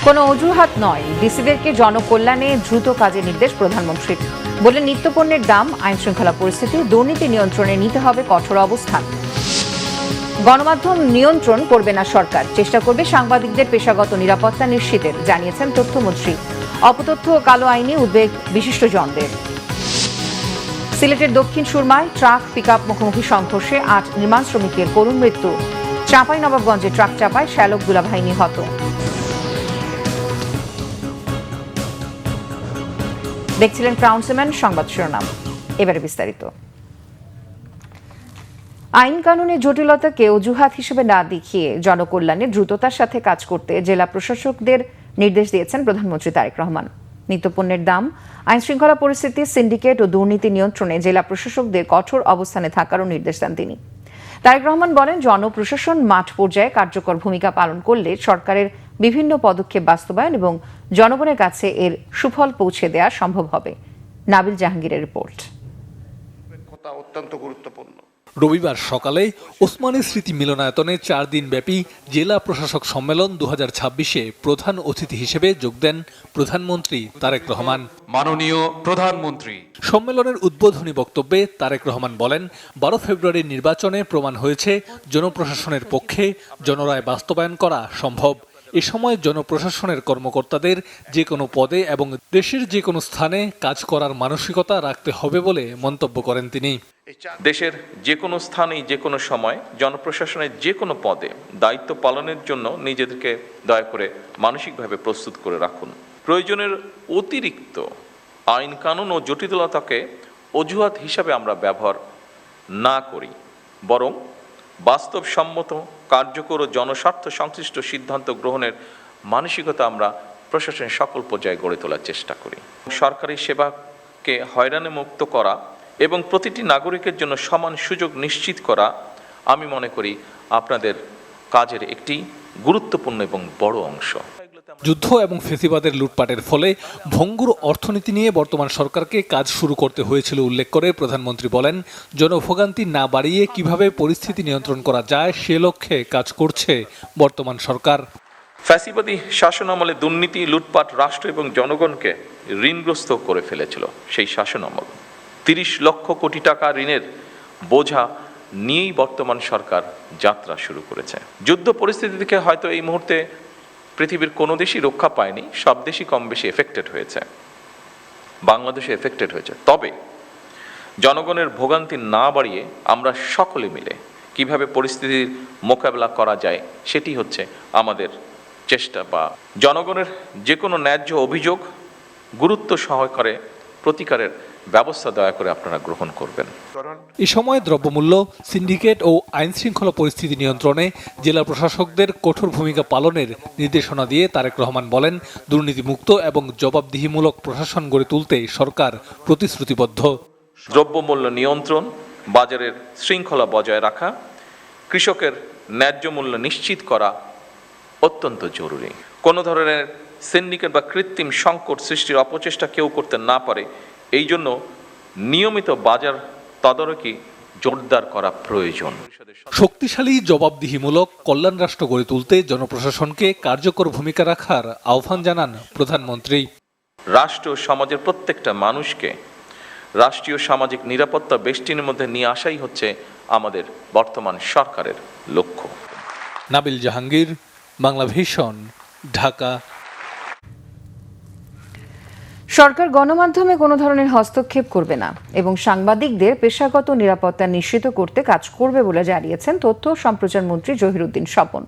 কোনো অজুহাত নয়, ডিসিদেরকে জনকল্যাণে দ্রুত কাজে নির্দেশ প্রধানমন্ত্রীর। বললেন নিত্যপণ্যের দাম, আইন শৃঙ্খলা পরিস্থিতি, দুর্নীতি নিয়ন্ত্রণে নিতে হবে কঠোর অবস্থান। গণমাধ্যম নিয়ন্ত্রণ করবে না সরকার, চেষ্টা করবে সাংবাদিকদের পেশাগত নিরাপত্তা নিশ্চিতের, জানিয়েছেন তথ্যমন্ত্রী। অপতথ্য ও কালো আইনে উদ্বেগ বিশিষ্টজনদের। সিলেটের দক্ষিণ সুরমায় ট্রাক পিকআপ মুখোমুখি সংঘর্ষে ৮ নির্মাণ শ্রমিকের করুণ মৃত্যু। চাঁপাইনবাবগঞ্জে ট্রাক চাপায় শ্যালক দুলাভাই নিহত। দেখছিলেন ক্রাউন সিমেন্ট সংবাদ শিরোনাম, এবারে বিস্তারিত। আইন কানুনের জটিলতাকে অজুহাত হিসেবে না দেখিয়ে জনকল্যাণে দ্রুততার সাথে কাজ করতে জেলা প্রশাসকদের নির্দেশ দিয়েছেন প্রধানমন্ত্রী তারেক রহমান। নিত্যপণ্যের দাম, আইন শৃঙ্খলা পরিস্থিতি, সিন্ডিকেট ও দুর্নীতি নিয়ন্ত্রণে জেলা প্রশাসকদের কঠোর অবস্থানে থাকারও নির্দেশ দেন তিনি। তারেক রহমান বলেন, জনপ্রশাসন মাঠ পর্যায়ে কার্যকর ভূমিকা পালন করলে সরকারের বিভিন্ন পদক্ষেপ বাস্তবায়ন এবং জনগণের কাছে এর সুফল পৌঁছে দেওয়া সম্ভব হবে। নাবিল জাহাঙ্গীরের রিপোর্ট। অত্যন্ত গুরুত্বপূর্ণ। রবিবার সকালে ওসমানী স্মৃতি মিলনায়তনে 4 দিনব্যাপী জেলা প্রশাসক সম্মেলন 2026-এ প্রধান অতিথি হিসেবে যোগ দেন প্রধানমন্ত্রী তারেক রহমান। মাননীয় প্রধানমন্ত্রী। সম্মেলনের উদ্বোধনী বক্তব্যে তারেক রহমান বলেন, 12 ফেব্রুয়ারির নির্বাচনে প্রমাণ হয়েছে জনপ্রশাসনের পক্ষে জনরায় বাস্তবায়ন করা সম্ভব। এ সময় জনপ্রশাসনের কর্মকর্তাদের যে কোনো পদে এবং দেশের যে কোনো স্থানে কাজ করার মানসিকতা রাখতে হবে বলে মন্তব্য করেন তিনি। দেশের যে কোনো স্থানেই যে কোনো সময় জনপ্রশাসনের যে কোনো পদে দায়িত্ব পালনের জন্য নিজেদেরকে দয়া করে মানসিকভাবে প্রস্তুত করে রাখুন। প্রয়োজনের অতিরিক্ত আইন কানুন ও জটিলতাকে অজুহাত হিসাবে আমরা ব্যবহার না করি, বরং বাস্তবসম্মত, কার্যকর ও জনস্বার্থ সংশ্লিষ্ট সিদ্ধান্ত গ্রহণের মানসিকতা আমরা প্রশাসনের সকল পর্যায়ে গড়ে তোলার চেষ্টা করি। সরকারি সেবাকে হয়রানি মুক্ত করা এবং প্রতিটি নাগরিকের জন্য সমান সুযোগ নিশ্চিত করা, আমি মনে করি আপনাদের কাজের একটি গুরুত্বপূর্ণ এবং বড় অংশ। যুদ্ধ এবং ফেসিবাদের লুটপাটের ফলে ভঙ্গুর অর্থনীতি নিয়ে বর্তমান সরকারকে কাজ শুরু করতে হয়েছিল উল্লেখ করে প্রধানমন্ত্রী বলেন, জনভোগান্তি না বাড়িয়ে কিভাবে পরিস্থিতি নিয়ন্ত্রণ করা যায় সে লক্ষ্যে কাজ করছে বর্তমান সরকার। ফ্যাসিবাদী শাসনামলে দুর্নীতি, লুটপাট রাষ্ট্র এবং জনগণকে ঋণগ্রস্ত করে ফেলেছিল। সেই শাসনামল 30 লক্ষ কোটি টাকা ঋণের বোঝা নিয়েই বর্তমান সরকার যাত্রা শুরু করেছে। যুদ্ধ পরিস্থিতি থেকে হয়তো এই মুহূর্তে পৃথিবীর কোনো দেশই রক্ষা পায়নি, সব দেশই কম বেশি এফেক্টেড হয়েছে, বাংলাদেশে এফেক্টেড হয়েছে। তবে জনগণের ভোগান্তি না বাড়িয়ে আমরা সকলে মিলে কিভাবে পরিস্থিতির মোকাবেলা করা যায় সেটি হচ্ছে আমাদের চেষ্টা। বা জনগণের যে কোনো ন্যায্য অভিযোগ গুরুত্ব সহকারে প্রতিকারের ব্যবস্থা দয়া করে আপনারা গ্রহণ করবেন। এ সময় দ্রব্যমূল্য, সিন্ডিকেট ও আইন শৃঙ্খলা পরিস্থিতি নিয়ন্ত্রণে জেলা প্রশাসকদের কঠোর ভূমিকা পালনের নির্দেশনা দিয়ে তারেক রহমান বলেন, দুর্নীতিমুক্ত এবং জবাবদিহিমূলক প্রশাসন গড়ে তুলতে সরকার প্রতিশ্রুতিবদ্ধ। দ্রব্যমূল্য নিয়ন্ত্রণ, বাজারের শৃঙ্খলা বজায় রাখা, কৃষকের ন্যায্য মূল্য নিশ্চিত করা অত্যন্ত জরুরি। কোনো ধরনের সিন্ডিকেট বা কৃত্রিম সংকট সৃষ্টির অপচেষ্টা কেউ করতে না পারে, এই জন্য নিয়মিত বাজার তদারকি জোরদার করা প্রয়োজন। শক্তিশালী জবাবদিহিমূলক কল্যাণ রাষ্ট্র গড়ে তুলতে জনপ্রশাসনকে কার্যকর ভূমিকা রাখার আহ্বান জানান প্রধানমন্ত্রী। রাষ্ট্র সমাজের প্রত্যেকটা মানুষকে রাষ্ট্রীয় সামাজিক নিরাপত্তা বেষ্টির মধ্যে নিয়ে আসাই হচ্ছে আমাদের বর্তমান সরকারের লক্ষ্য। নাবিল জাহাঙ্গীর, বাংলা ভিশন, ঢাকা। সরকার গণমাধ্যমে কোনো ধরনের হস্তক্ষেপ করবে না এবং সাংবাদিকদের পেশাগত নিরাপত্তা নিশ্চিত করতে কাজ করবে বলে জানিয়েছেন তথ্য সম্প্রচার মন্ত্রী জহিরুদ্দিন স্বপন।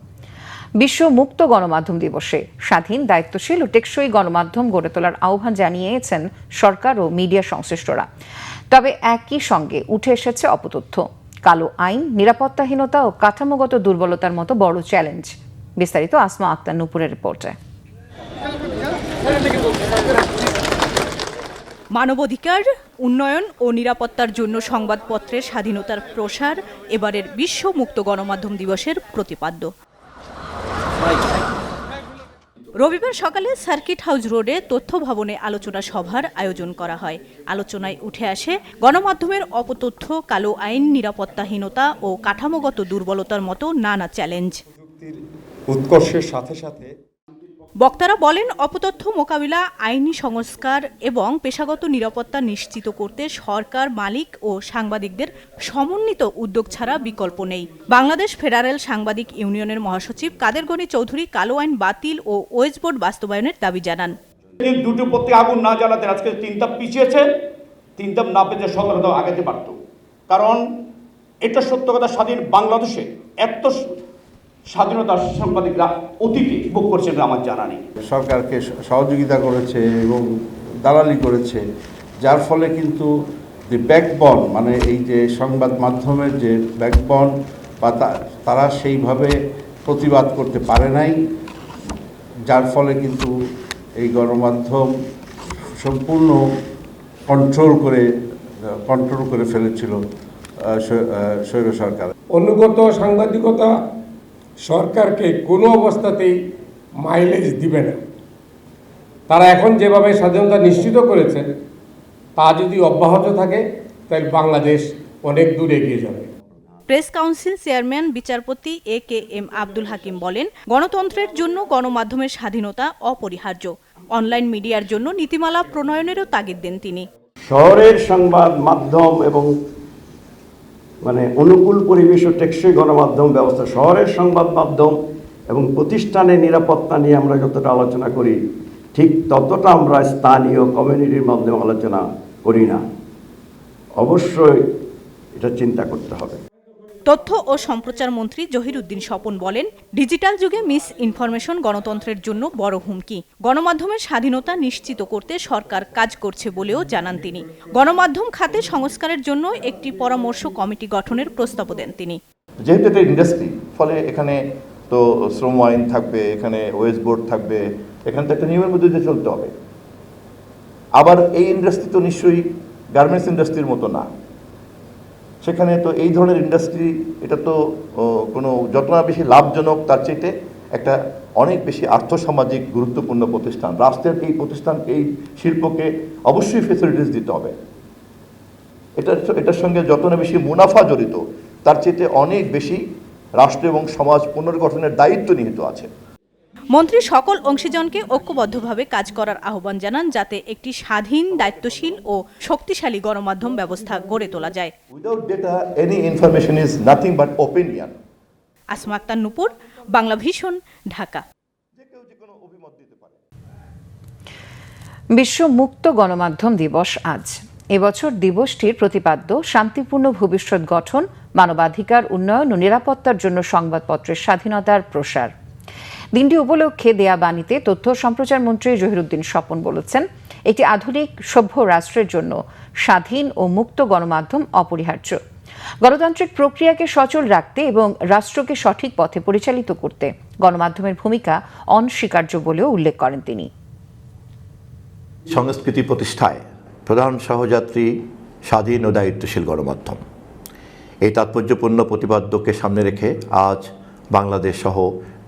বিশ্ব মুক্ত গণমাধ্যম দিবসে স্বাধীন, দায়িত্বশীল ও টেকসই গণমাধ্যম গড়ে তোলার আহ্বান জানিয়েছেন সরকার ও মিডিয়া সংশ্লিষ্টরা। তবে একই সঙ্গে উঠে এসেছে অপতথ্য, কালো আইন, নিরাপত্তাহীনতা ও কাঠামোগত দুর্বলতার মতো বড় চ্যালেঞ্জ। বিস্তারিত আসমা আক্তার নূপুরের রিপোর্টে। মানবাধিকার, উন্নয়ন ও নিরাপত্তার জন্য সংবাদপত্রের স্বাধীনতার প্রসার এবারের বিশ্ব মুক্ত গণমাধ্যম দিবসের প্রতিপাদ্য। রবিবার সকালে সার্কিট হাউস রোডে তথ্য ভবনে আলোচনা সভার আয়োজন করা হয়। আলোচনায় উঠে আসে গণমাধ্যমের অপতথ্য, কালো আইন, নিরাপত্তাহীনতা ও কাঠামোগত দুর্বলতার মতো নানা চ্যালেঞ্জ। উৎকর্ষের সাথে সাথে বক্তারা বলেন, অপতথ্য মোকাবিলা, আইনি সংস্কার এবং পেশাগত নিরাপত্তা নিশ্চিত করতে সরকার, মালিক ও সাংবাদিকদের সমন্বিত উদ্যোগ ছাড়া বিকল্প নেই। বাংলাদেশ ফেডারেল সাংবাদিক ইউনিয়নের মহাসচিব কাদের গনি চৌধুরী কালো আইন বাতিল ও ওয়েজ বোর্ড বাস্তবায়নের দাবি জানান। দুটো প্রতি আগুন না জ্বালাতে আজকে 3 ধাপ পিছিয়েছে, 3 ধাপ না পেতে 17 ধাপ আগাতে পারত। কারণ এটা সত্য কথা, স্বাধীন বাংলাদেশে এত স্বাধীনতা সাংবাদিকরা অতীতে ভোগ করছেন আমার জানা নেই। সরকারকে সহযোগিতা করেছে এবং দালালি করেছে, যার ফলে কিন্তু যে ব্যাকবন, মানে এই যে সংবাদ মাধ্যমের যে ব্যাকবন বা তারা সেইভাবে প্রতিবাদ করতে পারে নাই, যার ফলে কিন্তু এই গণমাধ্যম সম্পূর্ণ কন্ট্রোল করে ফেলেছিল স্বৈর সরকার। অনুগত সাংবাদিকতা সরকারকে কোনো অবস্থাতেই মাইলেজ দিবে না। তারা এখন যেভাবে স্বাধীনতা নিশ্চিত করেছেন, তা যদি অব্যাহত থাকে তাহলে বাংলাদেশ অনেক দূর এগিয়ে যাবে। প্রেস কাউন্সিল চেয়ারম্যান বিচারপতি AKM আব্দুল হাকিম বলেন, গণতন্ত্রের জন্য গণমাধ্যমের স্বাধীনতা অপরিহার্য। অনলাইন মিডিয়ার জন্য নীতিমালা প্রণয়নেরও তাগিদ দেন তিনি। শহরের সংবাদ মাধ্যম এবং অনুকূল পরিবেশ ও টেকসই গণমাধ্যম ব্যবস্থা, শহরের সংবাদ মাধ্যম এবং প্রতিষ্ঠানের নিরাপত্তা নিয়ে আমরা যতটা আলোচনা করি, ঠিক ততটা আমরা স্থানীয় কমিউনিটির মাধ্যমে আলোচনা করি না। অবশ্যই এটা চিন্তা করতে হবে। তথ্য ও সম্প্রচার মন্ত্রী জহিরুদ্দিন স্বপন বলেন, ডিজিটাল যুগে মিস ইনফরমেশন গণতন্ত্রের জন্য বড় হুমকি। গণমাধ্যমের স্বাধীনতা নিশ্চিত করতে সরকার কাজ করছে বলেও জানান তিনি। গণমাধ্যম খাতে সংস্কারের জন্য একটি পরামর্শ কমিটি গঠনের প্রস্তাবও দেন তিনি। যেহেতু এটা ইন্ডাস্ট্রি, ফলে এখানে তো শ্রম আইন থাকবে, এখানে ওয়েজ বোর্ড থাকবে, এখানে তো একটা নিয়মের মধ্যে দিয়ে চলতে হবে। আবার এই ইন্ডাস্ট্রি তো নিশ্চয়ই গার্মেন্টস ইন্ডাস্ট্রির মতো না। সেখানে তো এই ধরনের ইন্ডাস্ট্রি, এটা তো কোনো যত না বেশি লাভজনক, তার চাইতে একটা অনেক বেশি আর্থসামাজিক গুরুত্বপূর্ণ প্রতিষ্ঠান। রাষ্ট্রের এই প্রতিষ্ঠান, এই শিল্পকে অবশ্যই ফেসিলিটিস দিতে হবে। এটার সঙ্গে যত না বেশি মুনাফা জড়িত, তার চাইতে অনেক বেশি রাষ্ট্র এবং সমাজ পুনর্গঠনের দায়িত্ব নিহিত আছে। মন্ত্রী সকল অংশীজনকে ঐক্যবদ্ধভাবে কাজ করার আহ্বান জানান, যাতে একটি স্বাধীন, দায়িত্বশীল ও শক্তিশালী গণমাধ্যম ব্যবস্থা গড়ে তোলা যায়। Without data any information is nothing but opinion. Asma Akter Nupur, Bangla vision, Dhaka. বিশ্ব মুক্ত গণমাধ্যম দিবস আজ। এবছর দিবসটির প্রতিপাদ্য শান্তিপূর্ণ ভবিষ্যৎ গঠন, মানবাধিকার উন্নয়ন ও নিরাপত্তার জন্য সংবাদপত্রের স্বাধীনতার প্রসার। দিনটি উপলক্ষে দেয়া বাণীতে তথ্য সম্প্রচার মন্ত্রী জহিরুদ্দিন স্বপন বলেছেন, একটি আধুনিক সভ্য রাষ্ট্রের জন্য স্বাধীন ও মুক্ত গণমাধ্যম অপরিহার্য। গণতান্ত্রিক প্রক্রিয়াকে সচল রাখতে এবং রাষ্ট্রকে সঠিক পথে পরিচালিত করতে গণমাধ্যমের ভূমিকা অনস্বীকার্য বলেও উল্লেখ করেন তিনি। সংস্কৃতি প্রতিষ্ঠায় প্রধান সহযাত্রী স্বাধীন ও দায়িত্বশীল গণমাধ্যম। এই তাৎপর্যপূর্ণ প্রতিপাদ্যকে সামনে রেখে আজ বাংলাদেশ সহ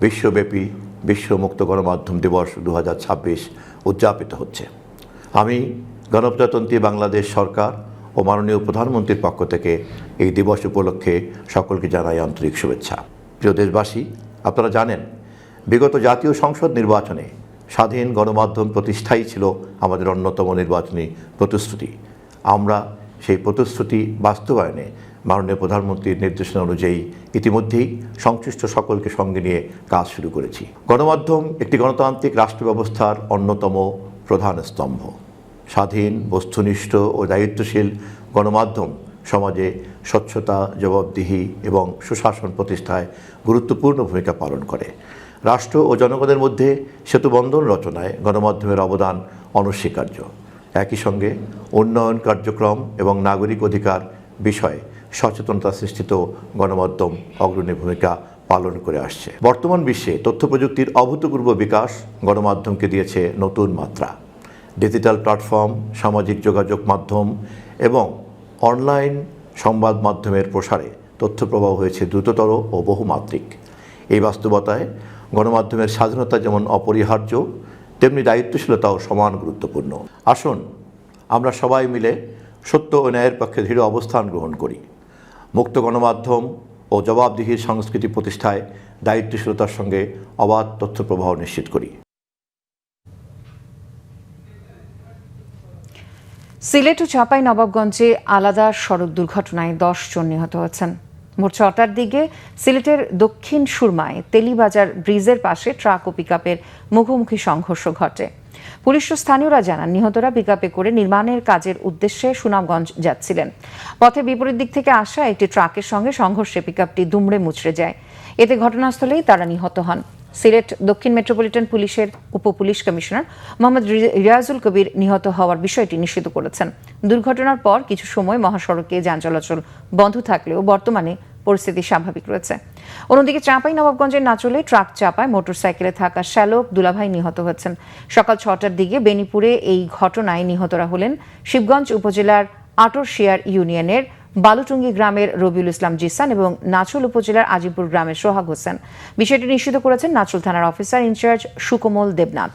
বিশ্বব্যাপী বিশ্ব মুক্ত গণমাধ্যম দিবস 2026 উদযাপিত হচ্ছে। আমি গণপ্রজাতন্ত্রী বাংলাদেশ সরকার ও মাননীয় প্রধানমন্ত্রীর পক্ষ থেকে এই দিবস উপলক্ষে সকলকে জানাই আন্তরিক শুভেচ্ছা। প্রিয় দেশবাসী, আপনারা জানেন, বিগত জাতীয় সংসদ নির্বাচনে স্বাধীন গণমাধ্যম প্রতিষ্ঠাই ছিল আমাদের অন্যতম নির্বাচনী প্রতিশ্রুতি। আমরা সেই প্রতিশ্রুতি বাস্তবায়নে মাননীয় প্রধানমন্ত্রীর নির্দেশনা অনুযায়ী ইতিমধ্যেই সংশ্লিষ্ট সকলকে সঙ্গে নিয়ে কাজ শুরু করেছি। গণমাধ্যম একটি গণতান্ত্রিক রাষ্ট্র ব্যবস্থার অন্যতম প্রধান স্তম্ভ। স্বাধীন, বস্তুনিষ্ঠ ও দায়িত্বশীল গণমাধ্যম সমাজে স্বচ্ছতা, জবাবদিহি এবং সুশাসন প্রতিষ্ঠায় গুরুত্বপূর্ণ ভূমিকা পালন করে। রাষ্ট্র ও জনগণের মধ্যে সেতুবন্ধন রচনায় গণমাধ্যমের অবদান অনস্বীকার্য। একই সঙ্গে উন্নয়ন কার্যক্রম এবং নাগরিক অধিকার বিষয়ে সচেতনতা সৃষ্টিতেও গণমাধ্যম অগ্রণী ভূমিকা পালন করে আসছে। বর্তমান বিশ্বে তথ্য প্রযুক্তির অভূতপূর্ব বিকাশ গণমাধ্যমকে দিয়েছে নতুন মাত্রা। ডিজিটাল প্ল্যাটফর্ম, সামাজিক যোগাযোগ মাধ্যম এবং অনলাইন সংবাদ মাধ্যমের প্রসারে তথ্য প্রবাহ হয়েছে দ্রুততর ও বহুমাত্রিক। এই বাস্তবতায় গণমাধ্যমের স্বাধীনতা যেমন অপরিহার্য, তেমনি দায়িত্বশীলতাও সমান গুরুত্বপূর্ণ। আসুন আমরা সবাই মিলে সত্য ও ন্যায়ের পক্ষে দৃঢ় অবস্থান গ্রহণ করি। মুক্ত গণমাধ্যম ও জবাবদিহির সংস্কৃতি প্রতিষ্ঠায় দায়িত্বশীলতার সঙ্গে অবাধ তথ্য প্রবাহ নিশ্চিত করি। সিলেট ও চাঁপাই নবাবগঞ্জে আলাদা সড়ক দুর্ঘটনায় 10 জন নিহত হয়েছেন। ভোর 6টার দিকে সিলেটের দক্ষিণ সুরমায় তেলিবাজার ব্রিজের পাশে ট্রাক ও পিকআপের মুখোমুখি সংঘর্ষ ঘটে। পুলিশ ও স্থানীয়রা জানান, নিহতরা পিকআপে করে নির্মাণের কাজের উদ্দেশ্যে সুনামগঞ্জ যাচ্ছিলেন। পথে বিপরীত দিক থেকে আসা একটি ট্রাকের সঙ্গে সংঘর্ষে পিকআপটি দুমড়ে মুচড়ে যায়। এতে ঘটনাস্থলেই তারা নিহত হন। সিলেট দক্ষিণ মেট্রোপলিটন পুলিশের উপপুলিশ কমিশনার মোহাম্মদ রিয়াজুল কবির নিহত হওয়ার বিষয়টি নিশ্চিত করেছেন। দুর্ঘটনার পর কিছু সময় মহাসড়কে যান চলাচল বন্ধ থাকলেও বর্তমানে পরিস্থিতি স্বাভাবিক রয়েছে। অন্যদিকে চাঁপাই নবাবগঞ্জের নাচলে ট্রাক চাপায় মোটরসাইকেলে থাকা শ্যালক দুলাভাই নিহত হয়েছেন। সকাল 6টার দিকে বেনিপুরে এই ঘটনায় নিহতরা হলেন শিবগঞ্জ উপজেলার আটরশিয়ার ইউনিয়নের বালুটুঙ্গি গ্রামের রবিউল ইসলাম জিসান এবং নাচল উপজেলার আজিমপুর গ্রামের সোহাগ হোসেন। বিষয়টি নিশ্চিত করেছেন নাচল থানার অফিসার ইনচার্জ সুকোমল দেবনাথ।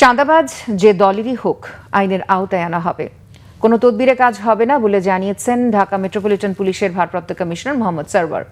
চাঁদাবাজ যে দলেরই হোক আইনের আওতায় আনা হবে, কোনো তদবিরে কাজ হবে না বলে জানিয়েছেন ঢাকা মেট্রোপলিটন পুলিশের ভারপ্রাপ্ত কমিশনার মোহাম্মদ সরওয়ার।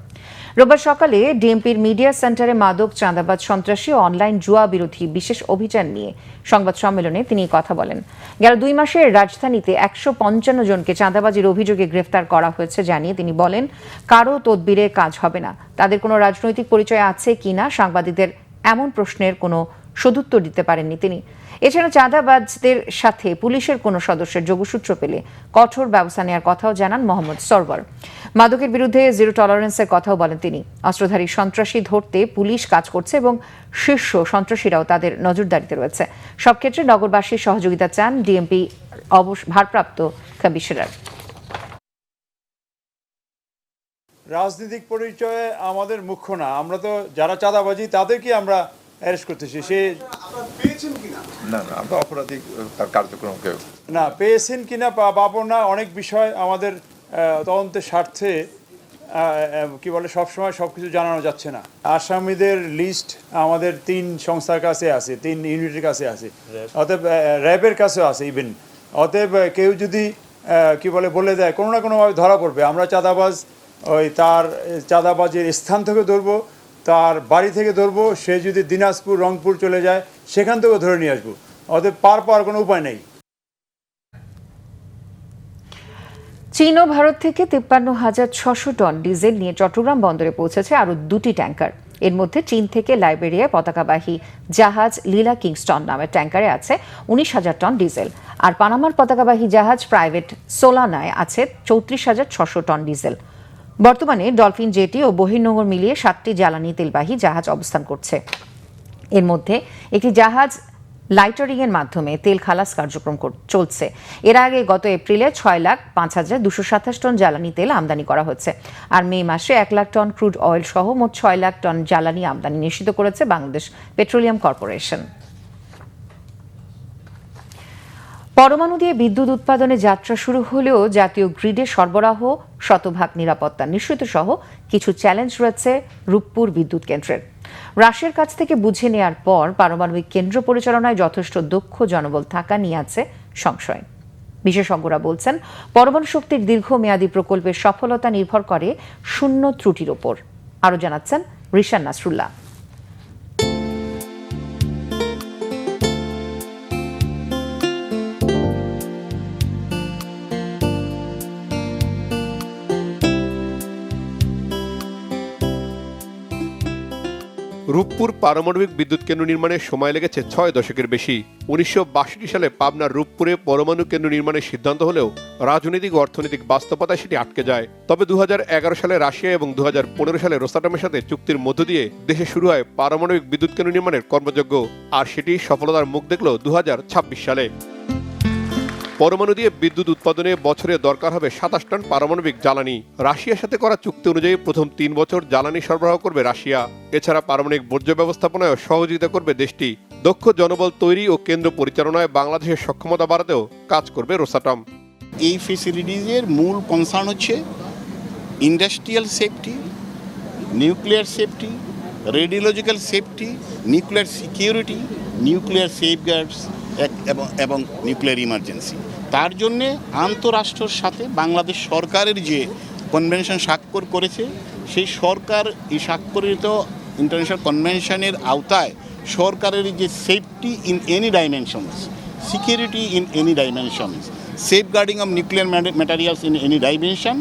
রোববার সকালে ডিএমপির মিডিয়া সেন্টারে মাদক, চাঁদাবাজ, সন্ত্রাসী ও অনলাইন জুয়া বিরোধী বিশেষ অভিযান নিয়ে সংবাদ সম্মেলনে তিনি কথা বলেন। গেল 2 মাসে রাজধানীতে 155 জনকে চাঁদাবাজির অভিযোগে গ্রেফতার করা হয়েছে জানিয়ে তিনি বলেন, কারো তদবিরে কাজ হবে না। তাদের কোনো রাজনৈতিক পরিচয় আছে কিনা সাংবাদিকদের এমন প্রশ্নের কোনো সদুত্তর দিতে পারেননি তিনি। এছাড়া চাঁদাবাজদের সাথে পুলিশের কোনো সদস্যের যোগসূত্র পেলে কঠোর ব্যবস্থা নেওয়ার কথাও জানান মোহাম্মদ সরওয়ার। মাদকের বিরুদ্ধে জিরো টলারেন্সের কথাও বলেন তিনি। অস্ত্রধারী সন্ত্রাসী ধরতে পুলিশ কাজ করছে এবং শীর্ষ সন্ত্রাসীরাও তাদের নজরদারিতে রয়েছে। সব ক্ষেত্রে নগরবাসীর সহযোগিতা চান ডিএমপি ভারপ্রাপ্ত কমিশনার। রাজনৈতিক পরিচয়ে আমাদের মুখ্য না, আমরা তো যারা চাঁদাবাজি তাদেরকে আমরা অ্যারেস্ট করতেছি। সে না আমরা অপরাধী তার কার্যক্রমকে না পেয়েছেন কিনা পাবো না, অনেক বিষয় আমাদের তদন্তের স্বার্থে কি বলে সবসময় সবকিছু জানানো যাচ্ছে না। আসামিদের লিস্ট আমাদের 3 সংস্থার কাছে আছে, 3 ইউনিটের কাছে আছে, অতএব র্যাবের কাছেও আছে ইভেন। অতএব কেউ যদি কি বলে দেয় কোনো না কোনোভাবে ধরা পড়বে। আমরা চাঁদাবাজ তার চাঁদাবাজের স্থান থেকে ধরবো, তার বাড়ি থেকে ধরবো, সে যদি দিনাজপুর, রংপুর চলে যায় সেখান থেকেও ধরে নিয়ে আসবো। অতএব পাওয়ার কোনো উপায় নেই। চীন ও ভারত থেকে 53,600 টন ডিজেল নিয়ে চট্টগ্রাম বন্দরে পৌঁছেছে আরও 2টি ট্যাঙ্কার। এর মধ্যে চীন থেকে লাইবেরিয়ায় পতাকাবাহী জাহাজ লীলা কিংস্টন নামের ট্যাঙ্কারে আছে 19,000 টন ডিজেল, আর পানামার পতাকাবাহী জাহাজ প্রাইভেট সোলানায় আছে 34,600 টন ডিজেল। বর্তমানে ডলফিন জেটি ও বহির্নোঙর মিলিয়ে 7টি জ্বালানি তেলবাহী জাহাজ অবস্থান করছে। এর মধ্যে একটি জাহাজ লাইটারিং এর মাধ্যমে তেল খালাস কার্যক্রম চলছে। এর আগে গত এপ্রিলে 6,05,227 টন জ্বালানি তেল আমদানি করা হয়েছে, আর মে মাসে 1 লাখ টন ক্রুড অয়েল সহ মোট 6 লাখ টন জ্বালানি আমদানি নিশ্চিত করেছে বাংলাদেশ পেট্রোলিয়াম কর্পোরেশন। পরমাণু দিয়ে বিদ্যুৎ উৎপাদনে যাত্রা শুরু হলেও জাতীয় গ্রিডে সরবরাহ, শতভাগ নিরাপত্তা নিশ্চিত সহ কিছু চ্যালেঞ্জ রয়েছে রূপপুর বিদ্যুৎ কেন্দ্রের। রাশিয়ার কাছ থেকে বুঝে নেওয়ার পর পারমাণবিক কেন্দ্র পরিচালনায় যথেষ্ট দক্ষ জনবল থাকা নিয়ে আছে সংশয়। বিশেষজ্ঞরা বলছেন, পরমাণু শক্তির দীর্ঘমেয়াদী প্রকল্পের সফলতা নির্ভর করে শূন্য ত্রুটির ওপর। আরও জানাচ্ছেন রিশান নাসরুল্লাহ। রূপপুর পারমাণবিক বিদ্যুৎ কেন্দ্র নির্মাণে সময় লেগেছে 6 দশকের বেশি। 1962 সালে পাবনার রূপপুরে পরমাণু কেন্দ্র নির্মাণের সিদ্ধান্ত হলেও রাজনৈতিক ও অর্থনৈতিক বাস্তবতায় সেটি আটকে যায়। তবে 2011 সালে রাশিয়া এবং 2015 সালে রোসাটমের সাথে চুক্তির মধ্য দিয়ে দেশে শুরু হয় পারমাণবিক বিদ্যুৎ কেন্দ্র নির্মাণের কর্মযজ্ঞ, আর সেটি সফলতার মুখ দেখল 2026 সালে। পরমাণু দিয়ে বিদ্যুৎ উৎপাদনে বছরে দরকার হবে 27 টন পারমাণবিক জ্বালানি। রাশিয়ার সাথে করা চুক্তি অনুযায়ী প্রথম 3 বছর জ্বালানি সরবরাহ করবে রাশিয়া। এছাড়া পারমাণবিক বর্জ্য ব্যবস্থাপনায় সহযোগিতা করবে দেশটি। দক্ষ জনবল তৈরি ও কেন্দ্র পরিচালনায় বাংলাদেশের সক্ষমতা বাড়াতেও কাজ করবে রোসাটম। এই ফেসিলিটিজের মূল কনসার্ন হচ্ছে industrial safety, nuclear safety, radiological safety, nuclear security, nuclear সেফগার্ডস এবং নিউক্লিয়ার ইমার্জেন্সি। তার জন্যে আন্তঃরাষ্ট্রের সাথে বাংলাদেশ সরকারের যে কনভেনশন স্বাক্ষর করেছে, সেই সরকার এই স্বাক্ষরিত ইন্টারন্যাশনাল কনভেনশনের আওতায় সরকারের যে safety in any dimensions, security in any dimensions, safeguarding of nuclear materials in any dimension,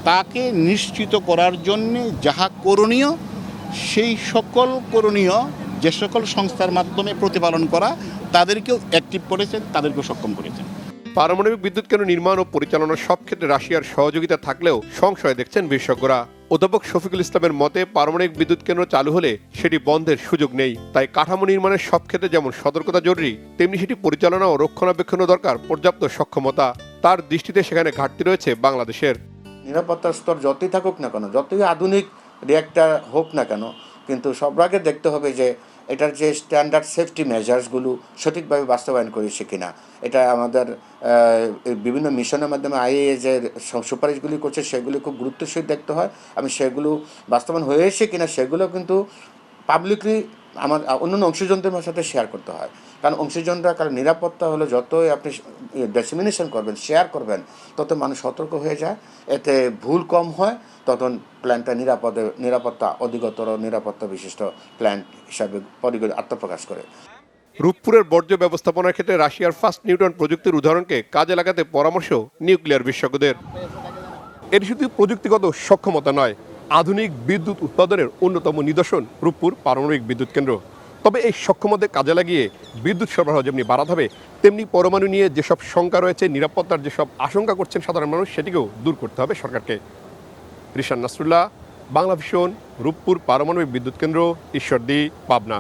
তাকে নিশ্চিত করার জন্যে যাহা করণীয় সেই সকল করণীয় যে সকল সংস্থার মাধ্যমে প্রতিপালন করা, তাদেরকেও অ্যাক্টিভ করেছেন, তাদেরকেও সক্ষম করেছেন। পারমাণবিক বিদ্যুৎ কেন্দ্র নির্মাণ ও পরিচালনার সব ক্ষেত্রে রাশিয়ার সহযোগিতা থাকলেও সংশয় দেখছেন বিশেষজ্ঞরা। অধ্যাপক শফিকুল ইসলামের মতে, পারমাণবিক বিদ্যুৎ কেন্দ্র চালু হলে সেটি বন্ধের সুযোগ নেই। তাই কাঠামো নির্মাণের সব ক্ষেত্রে যেমন সতর্কতা জরুরি, তেমনি সেটি পরিচালনা ও রক্ষণাবেক্ষণও দরকার পর্যাপ্ত সক্ষমতা। তার দৃষ্টিতে সেখানে ঘাটতি রয়েছে বাংলাদেশের। নিরাপত্তার স্তর যতই থাকুক না কেন, যতই আধুনিক রিঅ্যাক্টর হোক না কেন, কিন্তু সব আগে দেখতে হবে যে এটার যে স্ট্যান্ডার্ড সেফটি মেজার্সগুলো সঠিকভাবে বাস্তবায়ন করেছে কিনা। এটা আমাদের বিভিন্ন মিশনের মাধ্যমে আইএএ যে সুপারিশগুলি করছে সেগুলি খুব গুরুত্বের সহিত দেখতে হয়, এবং সেগুলো বাস্তবায়ন হয়েছে কিনা সেগুলো কিন্তু পাবলিকলি আমার অন্যান্য অংশীজনদের সাথে শেয়ার করতে হয়। কারণ অংশীজনরা, কারণ নিরাপত্তা হলো যতই আপনি ডেসিমিনেশন করবেন, শেয়ার করবেন, তত মানুষ সতর্ক হয়ে যায়, এতে ভুল কম হয়, তখন প্ল্যান্টটা নিরাপত্তা অধিকতর নিরাপত্তা বিশিষ্ট প্ল্যান্ট হিসাবে আত্মপ্রকাশ করে। রূপপুরের বর্জ্য ব্যবস্থাপনার ক্ষেত্রে রাশিয়ার ফার্স্ট নিউটন প্রযুক্তির উদাহরণকে কাজে লাগাতে পরামর্শ নিউক্লিয়ার বিশেষজ্ঞদের। এটি শুধু প্রযুক্তিগত সক্ষমতা নয়, আধুনিক বিদ্যুৎ উৎপাদনের অন্যতম নিদর্শন রূপপুর পারমাণবিক বিদ্যুৎ কেন্দ্র। তবে এই সক্ষমতা কাজে লাগিয়ে বিদ্যুৎ সরবরাহ যেমনি বাড়াতে হবে, তেমনি পরমাণু নিয়ে যেসব শঙ্কা রয়েছে, নিরাপত্তার যেসব আশঙ্কা করছেন সাধারণ মানুষ, সেটিকেও দূর করতে হবে সরকারকে। রিশান নাসরুল্লাহ, বাংলা ভিশন, রূপপুর পারমাণবিক বিদ্যুৎ কেন্দ্র, ঈশ্বরদী, পাবনা।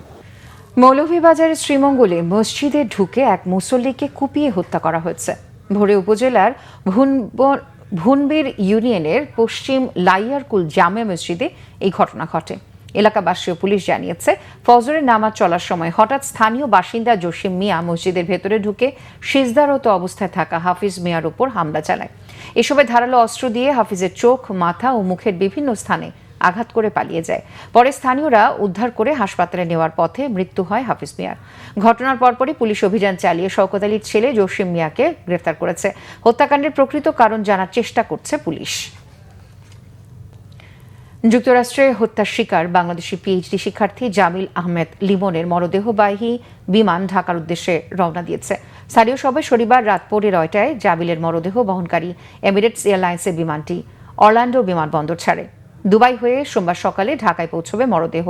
মৌলভীবাজারের শ্রীমঙ্গলে মসজিদে ঢুকে এক মুসল্লিকে কুপিয়ে হত্যা করা হয়েছে। ভোরে উপজেলার ভুনবির ইউনিয়নের পশ্চিম লাইয়ারকুল জামে মসজিদে এই ঘটনা ঘটে। এলাকাবাসী ও পুলিশ জানিয়েছে, ফজরের নামাজ চলার সময় হঠাৎ স্থানীয় বাসিন্দা জসিম মিয়া মসজিদের ভেতরে ঢুকে সিজদারত অবস্থায় থাকা হাফিজ মিয়ার উপর হামলা চালায়। এ সময় ধারালো অস্ত্র দিয়ে হাফিজের চোখ, মাথা ও মুখের বিভিন্ন স্থানে আঘাত করে পালিয়ে যায়। পরে স্থানীয়রা উদ্ধার করে হাসপাতালে নেওয়ার পথে মৃত্যু হয় হাফিজ মিয়ার। ঘটনার পরপরই পুলিশ অভিযান চালিয়ে শওকত আলীর ছেলে জসিম মিয়াকে গ্রেফতার করেছে। হত্যাকাণ্ডের প্রকৃত কারণ জানার চেষ্টা করছে পুলিশ। যুক্তরাষ্ট্রে হত্যার শিকার বাংলাদেশি পিএইচডি শিক্ষার্থী জামিল আহমেদ লিমনের মরদেহবাহী বিমান ঢাকার উদ্দেশ্যে রওনা দিয়েছে। স্থানীয় সময় শনিবার রাত 9:30টায় জামিলের মরদেহ বহনকারী এমিরেটস এয়ারলাইন্সের বিমানটি অরল্যান্ডো বিমানবন্দর ছাড়ে। দুবাই হয়ে সোমবার সকালে ঢাকায় পৌঁছবে মরদেহ।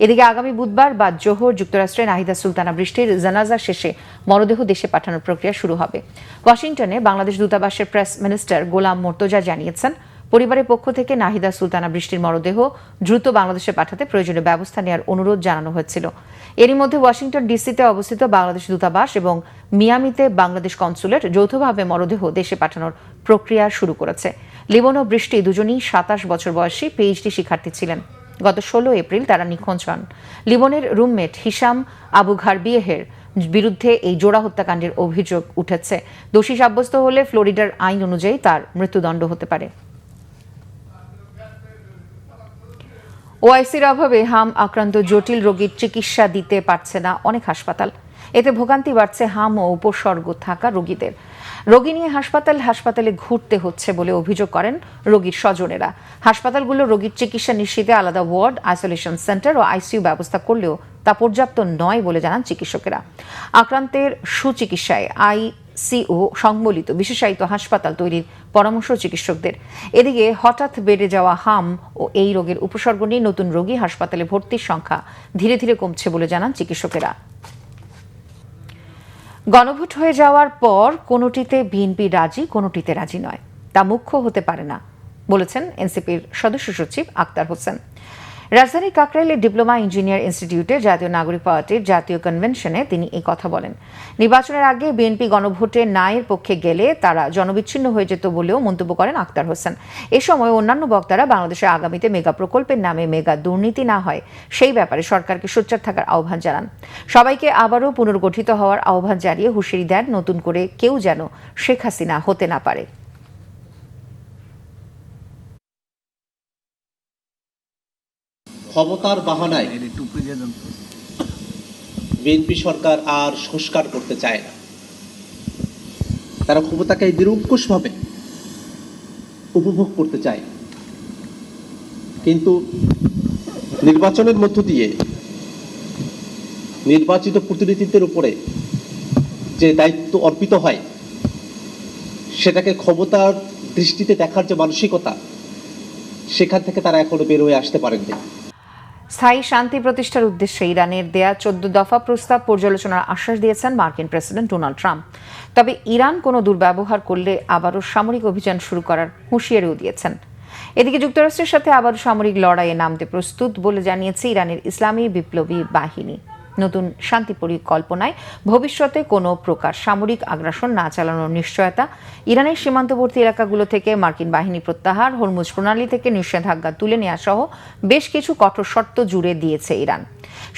এদিকে আগামী বুধবার বা জোহর যুক্তরাষ্ট্রে নাহিদা সুলতানা বৃষ্টির জানাজা শেষে মরদেহ দেশে পাঠানোর প্রক্রিয়া শুরু হবে। ওয়াশিংটনে বাংলাদেশ দূতাবাসের প্রেস মিনিস্টার গোলাম মোর্তজা জানিয়েছেন, পরিবারের পক্ষ থেকে নাহিদা সুলতানা বৃষ্টির মরদেহ দ্রুত বাংলাদেশে পাঠাতে প্রয়োজনীয় ব্যবস্থা নেওয়ার অনুরোধ জানানো হয়েছিল। এরই মধ্যে ওয়াশিংটন ডিসিতে অবস্থিত বাংলাদেশ দূতাবাস এবং মিয়ামিতে বাংলাদেশ কনসুলেট যৌথভাবে মরদেহ দেশে পাঠানোর প্রক্রিয়া শুরু করেছে। লিমন ও বৃষ্টি দুজনেই 27 বছর বয়সী পিএইচডি শিক্ষার্থী ছিলেন। গত 16 এপ্রিল তারা নিখোঁজ হন। লিমনের রুমমেট হিসাম আবু ঘারবিয়েহের বিরুদ্ধে এই জোড়া হত্যাকাণ্ডের অভিযোগ উঠেছে। দোষী সাব্যস্ত হলে ফ্লোরিডার আইন অনুযায়ী তার মৃত্যুদণ্ড হতে পারে। ওআইসির অভাবে হাম আক্রান্ত জটিল রোগীর চিকিৎসা দিতে পারছে না অনেক হাসপাতাল। এতে ভোগান্তি বাড়ছে হাম ও উপসর্গ থাকা রোগীদের। রোগী নিয়ে হাসপাতালে ঘুরতে হচ্ছে বলে অভিযোগ করেন রোগীর স্বজনেরা। হাসপাতালগুলো রোগীর চিকিৎসা নিশ্চিতে আলাদা ওয়ার্ড, আইসোলেশন সেন্টার ও আইসিইউ ব্যবস্থা করলেও তা পর্যাপ্ত নয় বলে জানান চিকিৎসকেরা। আক্রান্তের সুচিকিৎসায় আইসিইউ সংবলিত বিশেষায়িত হাসপাতাল তৈরির পরামর্শ চিকিৎসকদের। এদিকে হঠাৎ বেড়ে যাওয়া হাম ও এই রোগের উপসর্গ নিয়ে নতুন রোগী হাসপাতালে ভর্তির সংখ্যা ধীরে ধীরে কমছে বলে জানান চিকিৎসকেরা। গণভোট হয়ে যাওয়ার পর কোনোটিতে বিএনপি রাজি, কোনোটিতে রাজি নয়, তা মুখ্য হতে পারে না বলেছেন এনসিপির সদস্য সচিব আক্তার হোসেন। রাজধানীর কাকরাইলের ডিপ্লোমা ইঞ্জিনিয়ার ইনস্টিটিউটে জাতীয় নাগরিক পার্টির জাতীয় কনভেনশনে তিনি এই কথা বলেন। নির্বাচনের আগে বিএনপি গণভোটে নায়ের পক্ষে গেলে তারা জনবিচ্ছিন্ন হয়ে যেত বলেও মন্তব্য করেন আক্তার হোসেন। এ সময় অন্যান্য বক্তারা বাংলাদেশে আগামীতে মেগা প্রকল্পের নামে মেগা দুর্নীতি না হয় সেই ব্যাপারে সরকারকে সোচ্চার থাকার আহ্বান জানান। সবাইকে আবারও পুনর্গঠিত হওয়ার আহ্বান জানিয়ে হুঁশিয়ারি দেন, নতুন করে কেউ যেন শেখ হাসিনা হতে না পারে। ক্ষমতার বাহানায় বিএনপি সরকার আর সংস্কার করতে চায় না। তারা ক্ষমতাকে নিরঙ্কুশভাবে উপভোগ করতে চায়। কিন্তু নির্বাচনের মধ্য দিয়ে নির্বাচিত প্রতিনিধিদের উপরে যে দায়িত্ব অর্পিত হয় সেটাকে ক্ষমতার দৃষ্টিতে দেখার যে মানসিকতা, সেখান থেকে তারা এখনো বের হয়ে আসতে পারেননি। স্থায়ী শান্তি প্রতিষ্ঠার উদ্দেশ্যে ইরানের দেয়া 14 দফা প্রস্তাব পর্যালোচনার আশ্বাস দিয়েছেন মার্কিন প্রেসিডেন্ট ডোনাল্ড ট্রাম্প। তবে ইরান কোনো দুর্ব্যবহার করলে আবারও সামরিক অভিযান শুরু করার হুঁশিয়ারিও দিয়েছেন। এদিকে যুক্তরাষ্ট্রের সাথে আবারও সামরিক লড়াইয়ে নামতে প্রস্তুত বলে জানিয়েছে ইরানের ইসলামী বিপ্লবী বাহিনী। নতুন শান্তি পরিকল্পনায় ভবিষ্যতে কোনো প্রকার সামরিক আগ্রাসন না চালানোর নিশ্চয়তা, ইরানের সীমান্তবর্তী এলাকাগুলো থেকে মার্কিন বাহিনী প্রত্যাহার, হরমুজ প্রণালী থেকে নিষেধাজ্ঞা তুলে নেওয়া সহ বেশ কিছু কঠোর শর্ত জুড়ে দিয়েছে ইরান।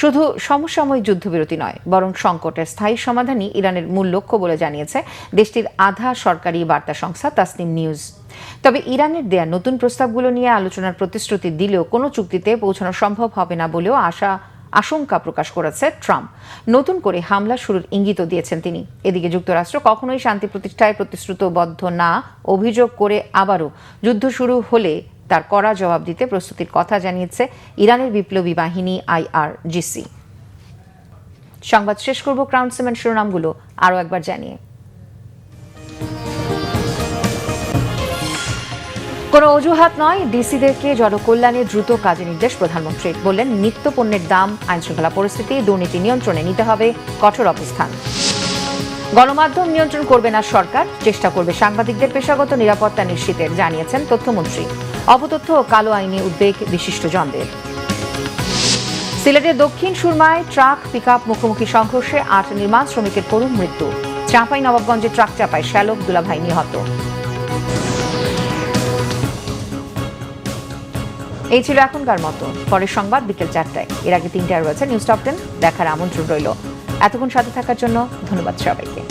শুধু সমসাময়িক যুদ্ধবিরতি নয়, বরং সংকটের স্থায়ী সমাধানই ইরানের মূল লক্ষ্য বলে জানিয়েছে দেশটির আধা সরকারি বার্তা সংস্থা তাসনিম নিউজ। তবে ইরানের দেয়া নতুন প্রস্তাবগুলো নিয়ে আলোচনার প্রতিশ্রুতি দিলেও কোনো চুক্তিতে পৌঁছানো সম্ভব হবে না বলেও আশঙ্কা প্রকাশ করেছে ট্রাম্প। নতুন করে হামলা শুরুর ইঙ্গিতও দিয়েছেন তিনি। এদিকে যুক্তরাষ্ট্র কখনোই শান্তি প্রতিষ্ঠায় প্রতিশ্রুতিবদ্ধ না অভিযোগ করে আবারও যুদ্ধ শুরু হলে তার কড়া জবাব দিতে প্রস্তুতির কথা জানিয়েছে ইরানের বিপ্লবী বাহিনী IRGC। সংবাদ শেষ করব ক্রাউন সিমেন্ট শিরোনামগুলো আরও একবার জানিয়ে। কোনো অজুহাত নয়, ডিসিদেরকে জনকল্যাণে দ্রুত কাজে নির্দেশ প্রধানমন্ত্রীর। বললেন, নিত্য পণ্যের দাম, আইনশৃঙ্খলা পরিস্থিতি, দুর্নীতি নিয়ন্ত্রণে নিতে হবে কঠোর অবস্থান। গণমাধ্যম নিয়ন্ত্রণ করবে না সরকার, চেষ্টা করবে সাংবাদিকদের পেশাগত নিরাপত্তা নিশ্চিতের, জানিয়েছেন তথ্যমন্ত্রী। অপতথ্য ও কালো আইনে উদ্বেগ বিশিষ্টজনদের। সিলেটের দক্ষিণ সুরমায় ট্রাক পিকআপ মুখোমুখি সংঘর্ষে 8 নির্মাণ শ্রমিকের করুণ মৃত্যু। চাঁপাইনবাবগঞ্জে ট্রাক চাপায় শ্যালক দুলাভাই নিহত। এই ছিল এখনকার মতো। পরের সংবাদ বিকেল 4টায়। এর আগে 3টায় রয়েছে নিউজ টপ 10 দেখার আমন্ত্রণ রইল। এতক্ষণ সাথে থাকার জন্য ধন্যবাদ সবাইকে।